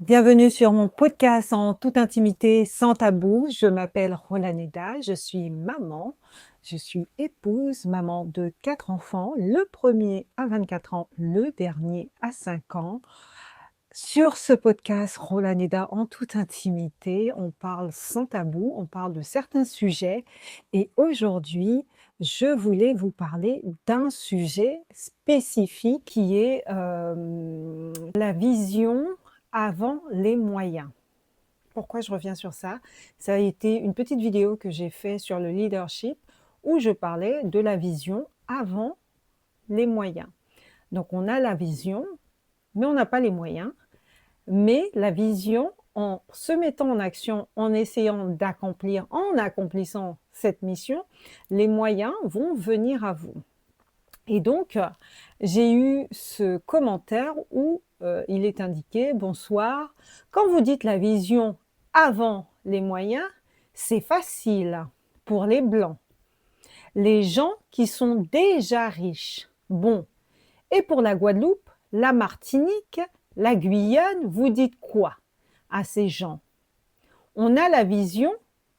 Bienvenue sur mon podcast en toute intimité, sans tabou. Je m'appelle Rolaneda, je suis maman, je suis épouse, maman de 4 enfants, le premier à 24 ans, le dernier à 5 ans. Sur ce podcast Rolaneda en toute intimité, on parle sans tabou, on parle de certains sujets et aujourd'hui, je voulais vous parler d'un sujet spécifique qui est la vision avant les moyens. Pourquoi je reviens sur ça? Ça a été une petite vidéo que j'ai fait sur le leadership où je parlais de la vision avant les moyens. Donc on a la vision, mais on n'a pas les moyens. Mais la vision, en se mettant en action, en essayant d'accomplir, en accomplissant cette mission, les moyens vont venir à vous. Et donc, j'ai eu ce commentaire où il est indiqué: bonsoir, quand vous dites la vision avant les moyens, c'est facile pour les blancs, les gens qui sont déjà riches. Bon, et pour la Guadeloupe, la Martinique, la Guyane, vous dites quoi à ces gens? On a la vision,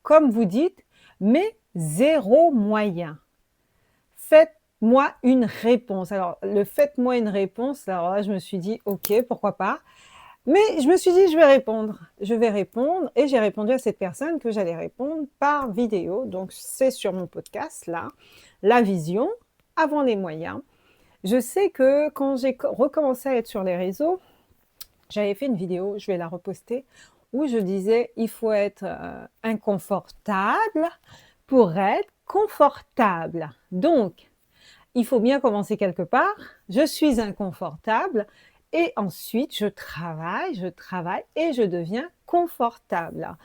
comme vous dites, mais zéro moyen. Faites-moi une réponse. Alors, le faites-moi une réponse, alors là, je me suis dit, ok, pourquoi pas. Mais je me suis dit, je vais répondre. Je vais répondre et j'ai répondu à cette personne que j'allais répondre par vidéo. Donc, c'est sur mon podcast, là, la vision avant les moyens. Je sais que quand j'ai recommencé à être sur les réseaux, j'avais fait une vidéo, je vais la reposter, où je disais il faut être inconfortable pour être confortable. Donc, il faut bien commencer quelque part. Je suis inconfortable et ensuite je travaille et je deviens confortable.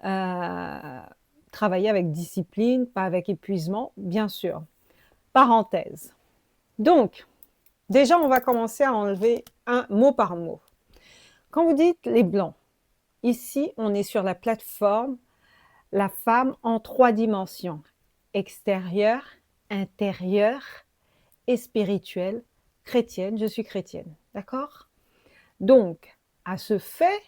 Travailler avec discipline, pas avec épuisement, bien sûr. Parenthèse. Donc, déjà, on va commencer à enlever un mot par mot. Quand vous dites les blancs, ici, on est sur la plateforme la femme en 3 dimensions, extérieure, intérieure et spirituelle, chrétienne. Je suis chrétienne, d'accord? Donc, à ce fait,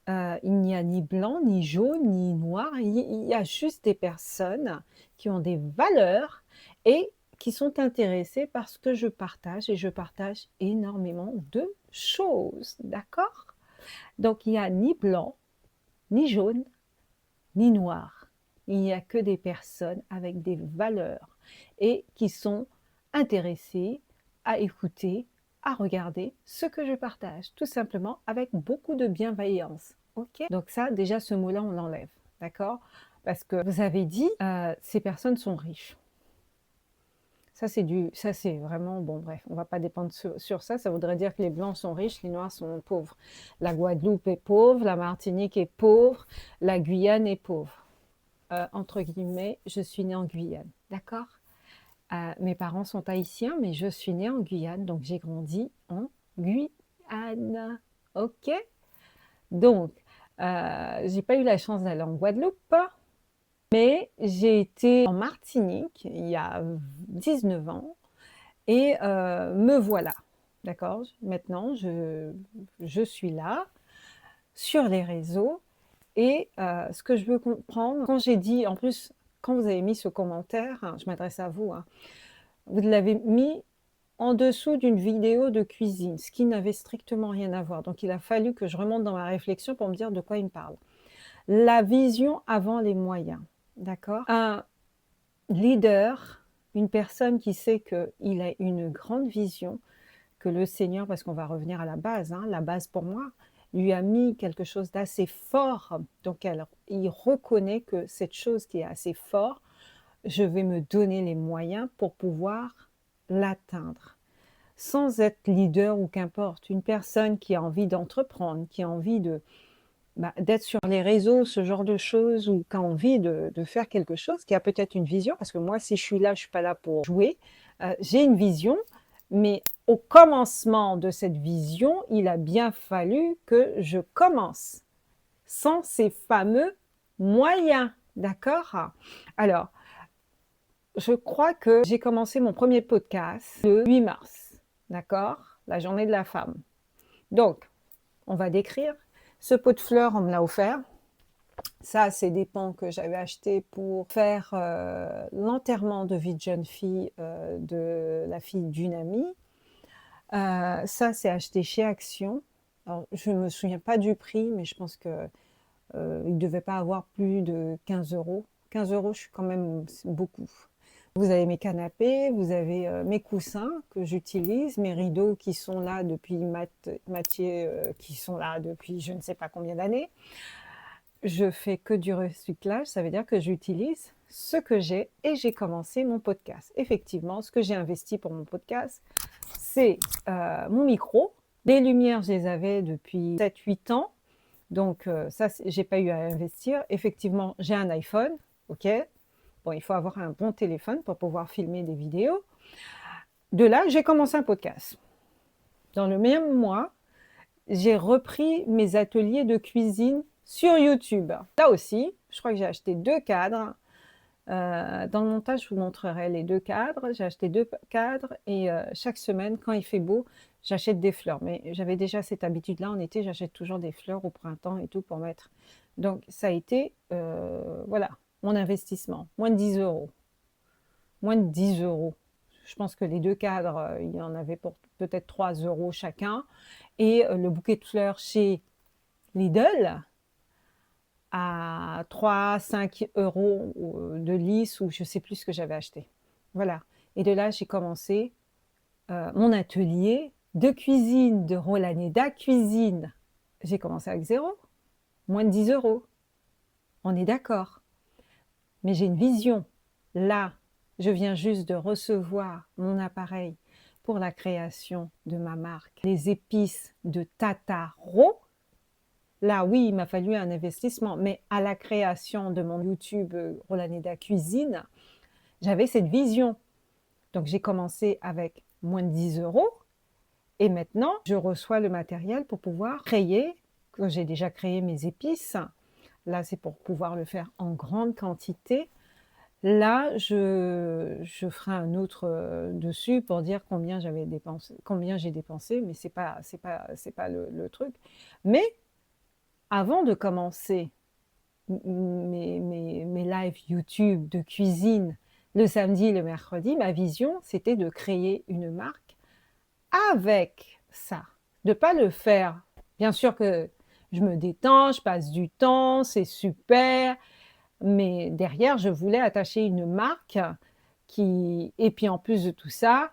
il n'y a ni blanc, ni jaune, ni noir. Il y a juste des personnes qui ont des valeurs et qui sont intéressées par ce que je partage et je partage énormément de choses, d'accord? Donc, il n'y a ni blanc, ni jaune, ni noir. Il n'y a que des personnes avec des valeurs et qui sont intéressées à écouter, à regarder ce que je partage, tout simplement avec beaucoup de bienveillance. Ok? Donc ça, déjà, ce mot-là, on l'enlève, d'accord? Parce que vous avez dit, ces personnes sont riches. Ça, c'est vraiment, bon, bref, on ne va pas dépendre sur ça. Ça voudrait dire que les Blancs sont riches, les Noirs sont pauvres. La Guadeloupe est pauvre, la Martinique est pauvre, la Guyane est pauvre. Entre guillemets, je suis née en Guyane, d'accord? Mes parents sont haïtiens, mais je suis née en Guyane, donc j'ai grandi en Guyane. Ok? Donc, j'ai pas eu la chance d'aller en Guadeloupe, mais j'ai été en Martinique il y a 19 ans et me voilà, d'accord? Maintenant, je suis là, sur les réseaux et ce que je veux comprendre, quand j'ai dit, en plus, quand vous avez mis ce commentaire, hein, je m'adresse à vous, hein, vous l'avez mis en dessous d'une vidéo de cuisine, ce qui n'avait strictement rien à voir. Donc, il a fallu que je remonte dans ma réflexion pour me dire de quoi il me parle. La vision avant les moyens, d'accord? Un leader, une personne qui sait qu'il a une grande vision, que le Seigneur, parce qu'on va revenir à la base, hein, la base pour moi, lui a mis quelque chose d'assez fort. Donc, il reconnaît que cette chose qui est assez fort, je vais me donner les moyens pour pouvoir l'atteindre. Sans être leader ou qu'importe, une personne qui a envie d'entreprendre, qui a envie d'être sur les réseaux, ce genre de choses, ou qui a envie de faire quelque chose, qui a peut-être une vision, parce que moi, si je suis là, je ne suis pas là pour jouer, j'ai une vision, mais au commencement de cette vision, il a bien fallu que je commence, sans ces fameux moyens, d'accord? Alors, je crois que j'ai commencé mon premier podcast le 8 mars, d'accord? La journée de la femme. Donc, on va décrire. Ce pot de fleurs, on me l'a offert. Ça, c'est des pans que j'avais achetés pour faire l'enterrement de vie de jeune fille de la fille d'une amie. Ça, c'est acheté chez Action. Alors, je ne me souviens pas du prix, mais je pense que il ne devait pas avoir plus de 15 euros. 15 euros, je suis quand même beaucoup. Vous avez mes canapés, vous avez mes coussins que j'utilise, mes rideaux qui sont là depuis Mathieu, qui sont là depuis je ne sais pas combien d'années. Je fais que du recyclage, ça veut dire que j'utilise ce que j'ai et j'ai commencé mon podcast. Effectivement, ce que j'ai investi pour mon podcast, c'est mon micro. Les lumières, je les avais depuis 7-8 ans. Donc ça, j'ai pas eu à investir. Effectivement, j'ai un iPhone, ok. Bon, il faut avoir un bon téléphone pour pouvoir filmer des vidéos. De là, j'ai commencé un podcast. Dans le même mois, j'ai repris mes ateliers de cuisine sur YouTube. Là aussi, je crois que j'ai acheté 2 cadres. Dans le montage, je vous montrerai les 2 cadres. J'ai acheté 2 cadres et chaque semaine, quand il fait beau, j'achète des fleurs. Mais j'avais déjà cette habitude-là. En été, j'achète toujours des fleurs au printemps et tout pour mettre. Donc, ça a été, voilà, mon investissement. Moins de 10 euros. Moins de 10 euros. Je pense que les 2 cadres, il y en avait pour peut-être 3 euros chacun. Et le bouquet de fleurs chez Lidl, à 3-5 euros de lisse ou je ne sais plus ce que j'avais acheté. Voilà. Et de là, j'ai commencé mon atelier de cuisine de Rolaneda Cuisine. J'ai commencé avec 0, moins de 10 euros. On est d'accord. Mais j'ai une vision. Là, je viens juste de recevoir mon appareil pour la création de ma marque. Les épices de Tataro. Là, oui, il m'a fallu un investissement, mais à la création de mon YouTube Rolaneda Cuisine, j'avais cette vision. Donc, j'ai commencé avec moins de 10 euros et maintenant, je reçois le matériel pour pouvoir créer, que j'ai déjà créé mes épices. Là, c'est pour pouvoir le faire en grande quantité. Là, je ferai un autre dessus pour dire combien j'avais dépensé, combien j'ai dépensé, mais c'est pas le truc. Mais avant de commencer mes lives YouTube de cuisine le samedi et le mercredi, ma vision, c'était de créer une marque avec ça. De ne pas le faire. Bien sûr que je me détends, je passe du temps, c'est super, mais derrière, je voulais attacher une marque qui... Et puis en plus de tout ça,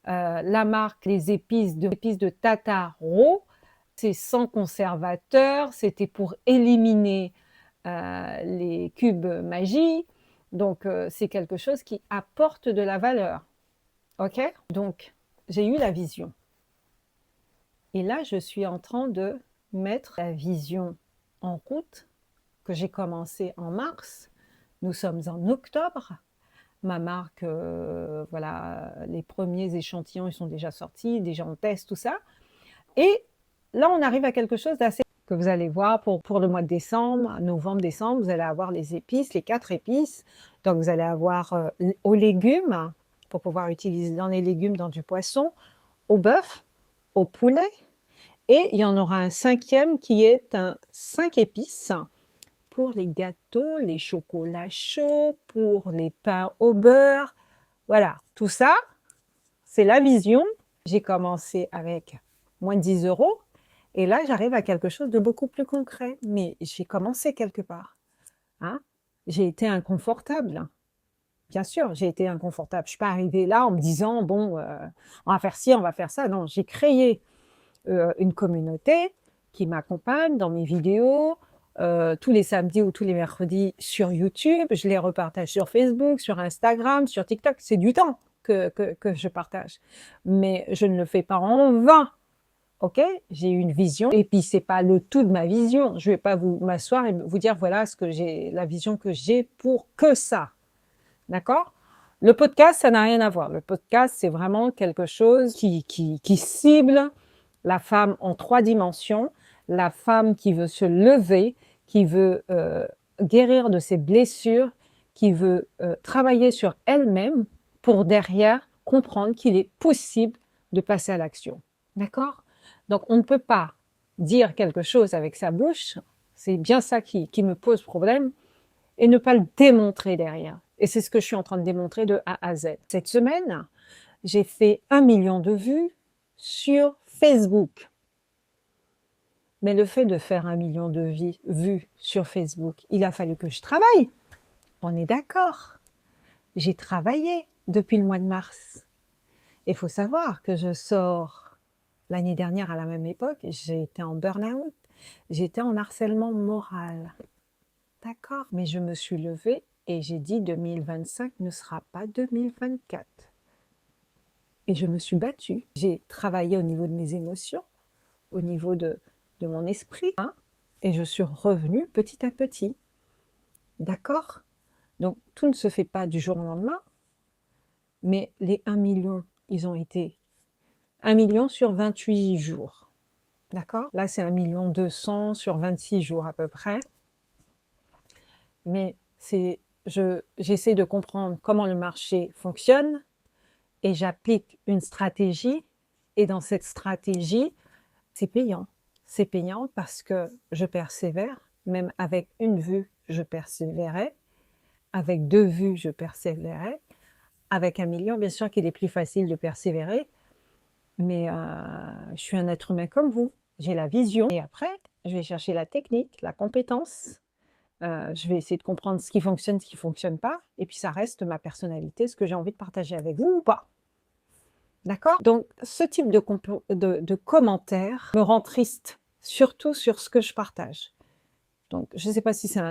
la marque Les épices de Tataro, c'est sans conservateur, c'était pour éliminer les cubes magie. Donc, c'est quelque chose qui apporte de la valeur. OK? Donc, j'ai eu la vision. Et là, je suis en train de mettre la vision en route, que j'ai commencé en mars. Nous sommes en octobre. Ma marque, voilà, les premiers échantillons, ils sont déjà sortis, déjà on teste tout ça. Et là, on arrive à quelque chose d'assez que vous allez voir pour le mois de décembre, novembre, décembre, vous allez avoir les épices, les 4 épices. Donc, vous allez avoir aux légumes, pour pouvoir utiliser dans les légumes, dans du poisson, au bœuf, au poulet. Et il y en aura un 5e qui est un 5 épices pour les gâteaux, les chocolats chauds, pour les pains au beurre. Voilà, tout ça, c'est la vision. J'ai commencé avec moins de 10 euros. Et là, j'arrive à quelque chose de beaucoup plus concret. Mais j'ai commencé quelque part. Hein? J'ai été inconfortable. Bien sûr, j'ai été inconfortable. Je ne suis pas arrivée là en me disant, bon, on va faire ci, on va faire ça. Non, j'ai créé une communauté qui m'accompagne dans mes vidéos, tous les samedis ou tous les mercredis sur YouTube. Je les repartage sur Facebook, sur Instagram, sur TikTok. C'est du temps que je partage. Mais je ne le fais pas en vain. Ok, j'ai une vision et puis c'est pas le tout de ma vision. Je vais pas vous m'asseoir et vous dire voilà ce que j'ai, la vision que j'ai pour que ça. D'accord? Le podcast, ça n'a rien à voir. Le podcast, c'est vraiment quelque chose qui cible la femme en 3 dimensions, la femme qui veut se lever, qui veut guérir de ses blessures, qui veut travailler sur elle-même pour derrière comprendre qu'il est possible de passer à l'action. D'accord? Donc, on ne peut pas dire quelque chose avec sa bouche, c'est bien ça qui me pose problème, et ne pas le démontrer derrière. Et c'est ce que je suis en train de démontrer de A à Z. Cette semaine, j'ai fait 1 million de vues sur Facebook. Mais le fait de faire 1 million de vues sur Facebook, il a fallu que je travaille. On est d'accord. J'ai travaillé depuis le mois de mars. Il faut savoir que je sors l'année dernière à la même époque, j'ai été en burn-out, j'étais en harcèlement moral. D'accord, mais je me suis levée et j'ai dit 2025 ne sera pas 2024. Et je me suis battue. J'ai travaillé au niveau de mes émotions, au niveau de mon esprit, hein, et je suis revenue petit à petit. D'accord? Donc, tout ne se fait pas du jour au lendemain, mais les 1 million, ils ont été 1 million sur 28 jours. D'accord? Là, c'est 1 200 000 sur 26 jours à peu près. Mais j'essaie de comprendre comment le marché fonctionne et j'applique une stratégie. Et dans cette stratégie, c'est payant. C'est payant parce que je persévère. Même avec une vue, je persévérais. Avec 2 vues, je persévérais. Avec 1 million, bien sûr qu'il est plus facile de persévérer. Mais je suis un être humain comme vous. J'ai la vision. Et après, je vais chercher la technique, la compétence. Je vais essayer de comprendre ce qui fonctionne pas. Et puis ça reste ma personnalité, ce que j'ai envie de partager avec vous ou pas. D'accord? Donc, ce type de commentaires me rend triste, surtout sur ce que je partage. Donc, je ne sais pas si c'est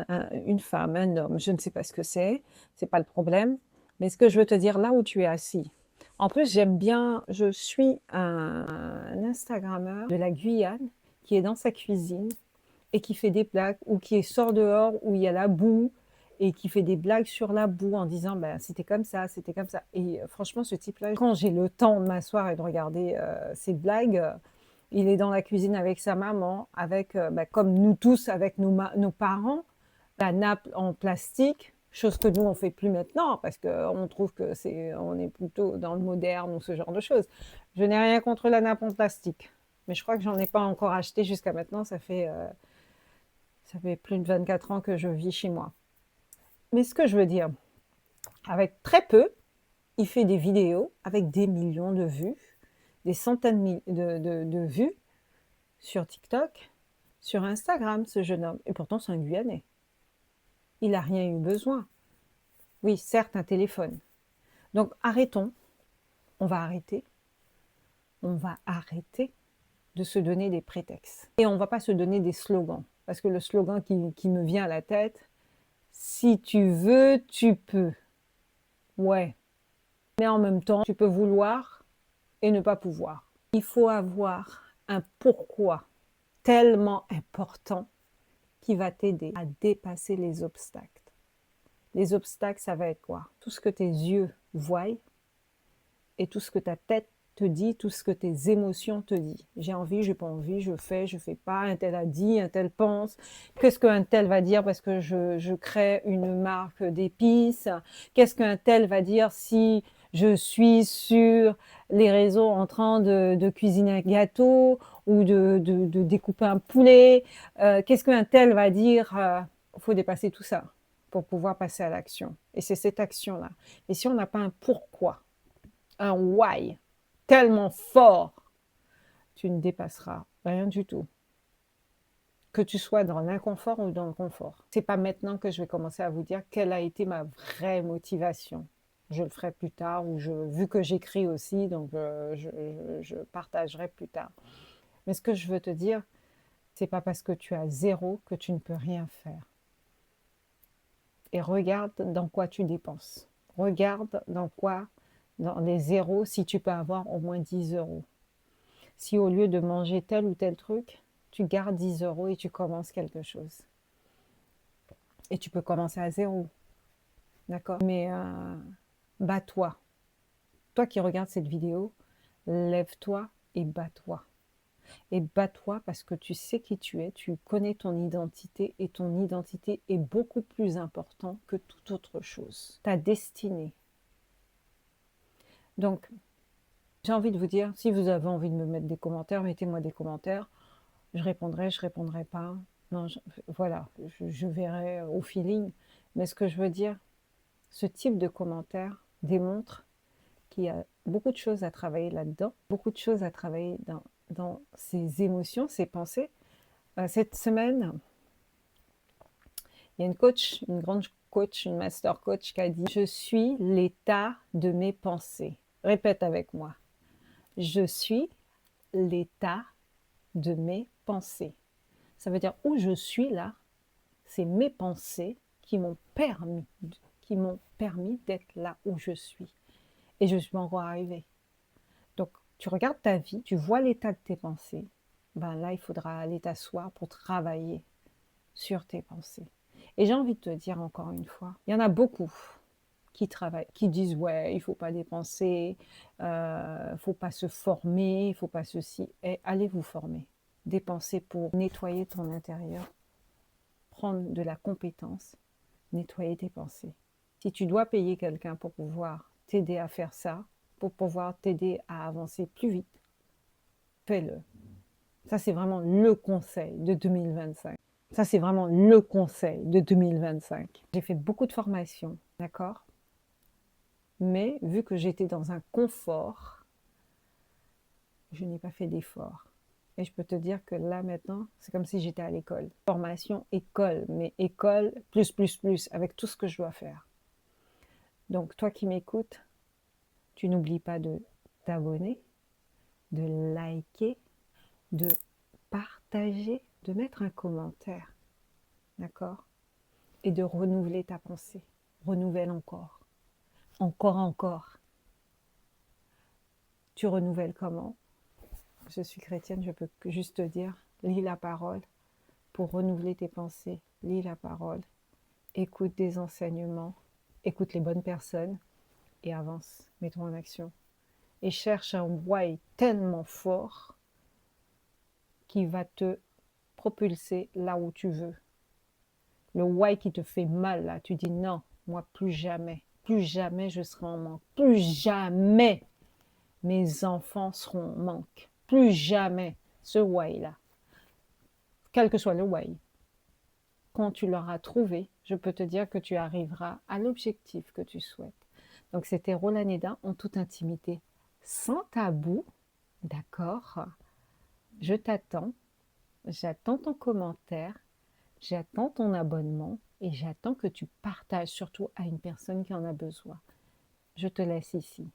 une femme, un homme, je ne sais pas ce que c'est pas le problème. Mais ce que je veux te dire, là où tu es assis, en plus, j'aime bien, je suis un Instagrammeur de la Guyane qui est dans sa cuisine et qui fait des blagues, ou qui sort dehors où il y a la boue, et qui fait des blagues sur la boue en disant ben, c'était comme ça, c'était comme ça. Et franchement, ce type-là, quand j'ai le temps de m'asseoir et de regarder ces blagues, il est dans la cuisine avec sa maman, avec, ben, comme nous tous, avec nos parents, la nappe en plastique, chose que nous on fait plus maintenant parce qu'on trouve que on est plutôt dans le moderne ou ce genre de choses. Je n'ai rien contre la nappe en plastique, mais je crois que j'en ai pas encore acheté jusqu'à maintenant. Ça fait plus de 24 ans que je vis chez moi. Mais ce que je veux dire, avec très peu, il fait des vidéos avec des millions de vues, des centaines de vues sur TikTok, sur Instagram, ce jeune homme. Et pourtant, c'est un Guyanais. Il n'a rien eu besoin. Oui, certes, un téléphone. Donc, arrêtons. On va arrêter. On va arrêter de se donner des prétextes. Et on ne va pas se donner des slogans. Parce que le slogan qui me vient à la tête, si tu veux, tu peux. Ouais. Mais en même temps, tu peux vouloir et ne pas pouvoir. Il faut avoir un pourquoi tellement important qui va t'aider à dépasser les obstacles. Les obstacles, ça va être quoi? Tout ce que tes yeux voient et tout ce que ta tête te dit, tout ce que tes émotions te disent. J'ai envie, j'ai pas envie, je fais pas, un tel a dit, un tel pense. Qu'est-ce qu'un tel va dire parce que je crée une marque d'épices? Qu'est-ce qu'un tel va dire si je suis sur les réseaux en train de cuisiner un gâteau ou de découper un poulet? Qu'est-ce qu'un tel va dire? Faut dépasser tout ça pour pouvoir passer à l'action. Et c'est cette action-là. Et si on n'a pas un pourquoi, un why tellement fort, tu ne dépasseras rien du tout. Que tu sois dans l'inconfort ou dans le confort. C'est pas maintenant que je vais commencer à vous dire quelle a été ma vraie motivation. Je le ferai plus tard, ou vu que j'écris aussi, donc je partagerai plus tard. Mais ce que je veux te dire, c'est pas parce que tu as 0 que tu ne peux rien faire. Et regarde dans quoi tu dépenses. Regarde dans les zéros, si tu peux avoir au moins 10 euros. Si au lieu de manger tel ou tel truc, tu gardes 10 euros et tu commences quelque chose. Et tu peux commencer à 0. D'accord? Mais bats-toi. Toi qui regardes cette vidéo, lève-toi et bats-toi. Et bats-toi parce que tu sais qui tu es, tu connais ton identité, et ton identité est beaucoup plus importante que toute autre chose. Ta destinée. Donc, j'ai envie de vous dire, si vous avez envie de me mettre des commentaires, mettez-moi des commentaires. je répondrai pas. Non, voilà, je verrai au feeling. Mais ce que je veux dire, ce type de commentaire démontre qu'il y a beaucoup de choses à travailler là-dedans, beaucoup de choses à travailler dans ses émotions, ses pensées. Cette semaine, il y a une coach, une grande coach, une master coach qui a dit « Je suis l'état de mes pensées ». Répète avec moi. Je suis l'état de mes pensées. Ça veut dire où je suis là, c'est mes pensées qui m'ont permis d'être là où je suis. Et je suis encore arrivée. Donc, tu regardes ta vie, tu vois l'état de tes pensées. Ben là, il faudra aller t'asseoir pour travailler sur tes pensées. Et j'ai envie de te dire encore une fois, il y en a beaucoup qui travaillent, qui disent ouais, il faut pas dépenser, faut pas se former, il faut pas ceci. Et allez vous former, dépenser pour nettoyer ton intérieur, prendre de la compétence, nettoyer tes pensées. Si tu dois payer quelqu'un pour pouvoir t'aider à faire ça, pour pouvoir t'aider à avancer plus vite, fais-le. Ça, c'est vraiment le conseil de 2025. Ça, c'est vraiment le conseil de 2025. J'ai fait beaucoup de formations, d'accord? Mais vu que j'étais dans un confort, je n'ai pas fait d'effort. Et je peux te dire que là, maintenant, c'est comme si j'étais à l'école. Formation, école, mais école, plus, avec tout ce que je dois faire. Donc, toi qui m'écoutes, tu n'oublies pas de t'abonner, de liker, de partager, de mettre un commentaire, d'accord? Et de renouveler ta pensée. Renouvelle encore. Encore. Tu renouvelles comment? Je suis chrétienne, je peux juste te dire, lis la parole pour renouveler tes pensées. Lis la parole, écoute des enseignements, écoute les bonnes personnes et avance, mets-toi en action. Et cherche un why tellement fort qui va te propulser là où tu veux. Le why qui te fait mal, là, tu dis non, moi plus jamais je serai en manque, plus jamais mes enfants seront en manque, plus jamais ce why là, quel que soit le why. Quand tu l'auras trouvé, je peux te dire que tu arriveras à l'objectif que tu souhaites. Donc c'était Rolaneda en toute intimité, sans tabou, d'accord? Je t'attends, j'attends ton commentaire, j'attends ton abonnement et j'attends que tu partages surtout à une personne qui en a besoin. Je te laisse ici.